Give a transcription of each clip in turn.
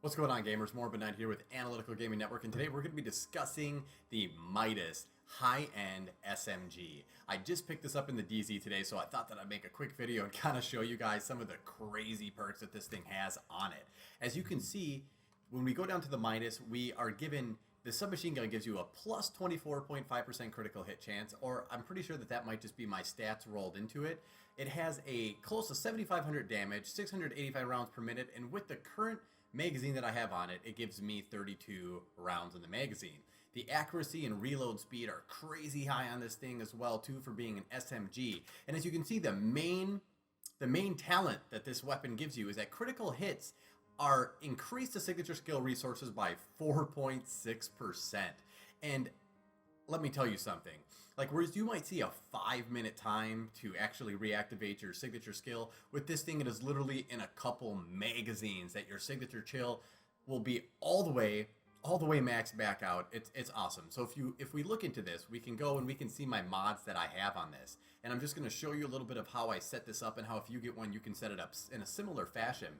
What's going on, gamers? Morbid9 here with Analytical Gaming Network, and today we're going to be discussing the Midas high-end SMG. I just picked this up in the DZ today, so I thought that I'd make a quick video and kind of show you guys some of the crazy perks that this thing has on it. As you can see, when we go down to the Midas, we are given the submachine gun gives you a plus 24.5% critical hit chance, or I'm pretty sure that might just be my stats rolled into it. It has a close to 7,500 damage, 685 rounds per minute, and with the current magazine that I have on it, it gives me 32 rounds in the magazine. The accuracy and reload speed are crazy high on this thing as well too, for being an SMG. And as you can see, the main talent that this weapon gives you is that critical hits are increased the signature skill resources by 4.6%. And let me tell you something, like whereas you might see a 5-minute time to actually reactivate your signature skill, with this thing it is literally in a couple magazines that your signature chill will be all the way maxed back out. It's awesome. So if we look into this, we can go and we can see my mods that I have on this, and I'm just going to show you a little bit of how I set this up and how if you get one you can set it up in a similar fashion.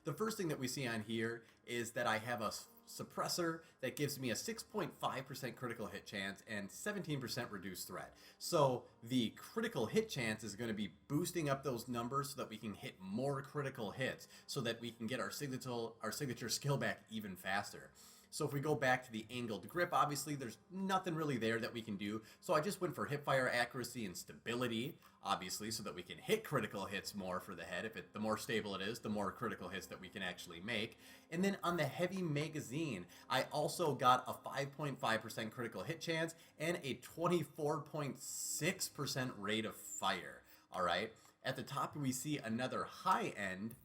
The first thing that we see on here is that I have a suppressor that gives me a 6.5% critical hit chance and 17% reduced threat. So the critical hit chance is going to be boosting up those numbers so that we can hit more critical hits, so that we can get our signature skill back even faster. So if we go back to the angled grip, obviously there's nothing really there that we can do. So I just went for hipfire accuracy and stability, obviously, so that we can hit critical hits more for the head. The more stable it is, the more critical hits that we can actually make. And then on the heavy magazine, I also got a 5.5% critical hit chance and a 24.6% rate of fire. All right. At the top, we see another high-end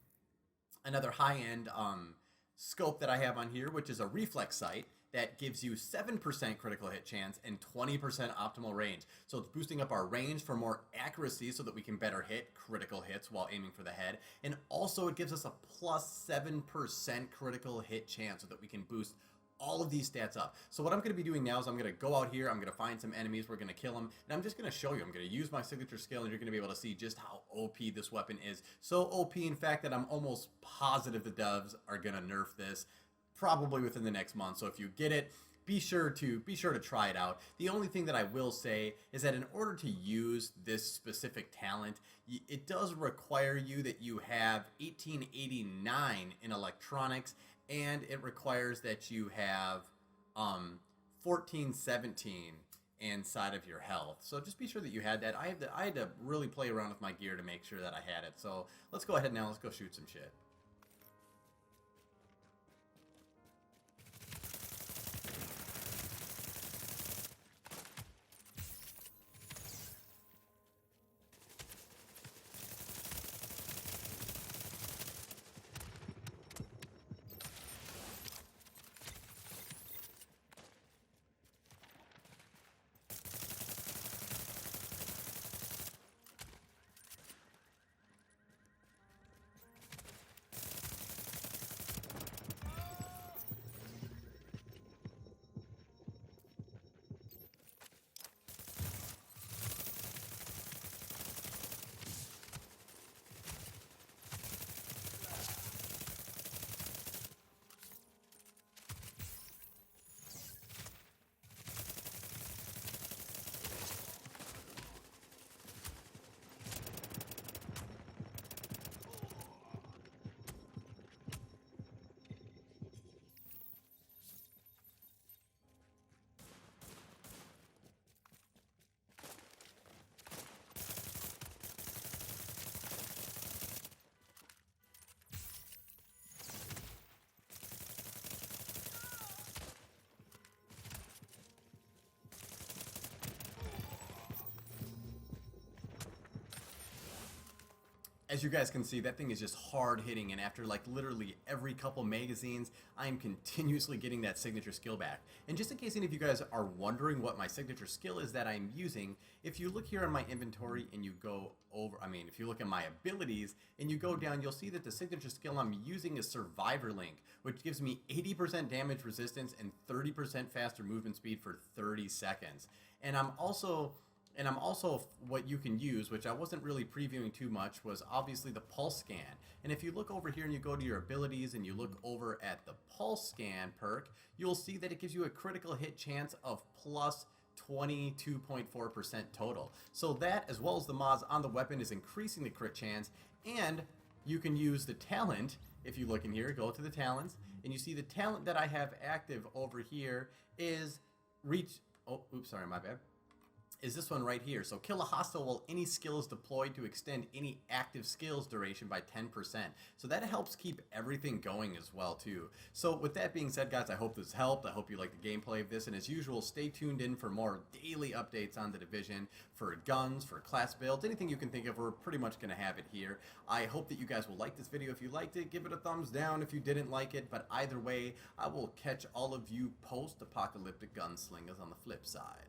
scope that I have on here, which is a Reflex Sight that gives you 7% critical hit chance and 20% optimal range. So it's boosting up our range for more accuracy so that we can better hit critical hits while aiming for the head. And also it gives us a plus 7% critical hit chance so that we can boost all of these stats up. So what I'm going to be doing now is I'm going to go out here, I'm going to find some enemies, we're going to kill them, and I'm just going to show you. I'm going to use my signature skill, and you're going to be able to see just how OP this weapon is. So OP, in fact, that I'm almost positive the devs are going to nerf this probably within the next month. So if you get it, be sure to try it out. The only thing that I will say is that in order to use this specific talent, it does require you that you have 1889 in electronics, and it requires that you have 1417 inside of your health. So just be sure that you had that. I had to really play around with my gear to make sure that I had it. So let's go ahead now. Let's go shoot some shit. As you guys can see, that thing is just hard hitting, and after like literally every couple magazines, I'm continuously getting that signature skill back. And just in case any of you guys are wondering what my signature skill is that I'm using, if you look here on my inventory and you go over, if you look at my abilities and you go down, you'll see that the signature skill I'm using is Survivor Link, which gives me 80% damage resistance and 30% faster movement speed for 30 seconds. And I'm also And I'm also, what you can use, which I wasn't really previewing too much, was obviously the pulse scan. And if you look over here and you go to your abilities and you look over at the pulse scan perk, you'll see that it gives you a critical hit chance of plus 22.4% total. So that, as well as the mods on the weapon, is increasing the crit chance. And you can use the talent. If you look in here, go to the talents, and you see the talent that I have active over here is reach. Oh, oops, sorry, my bad. Is this one right here. So kill a hostile while any skill is deployed to extend any active skills duration by 10%. So that helps keep everything going as well too. So with that being said, guys, I hope this helped. I hope you like the gameplay of this, and as usual, stay tuned in for more daily updates on the Division, for guns, for class builds, anything you can think of. We're pretty much going to have it here. I hope that you guys will like this video. If you liked it, give it a thumbs down if you didn't like it, but either way, I will catch all of you post-apocalyptic gunslingers on the flip side.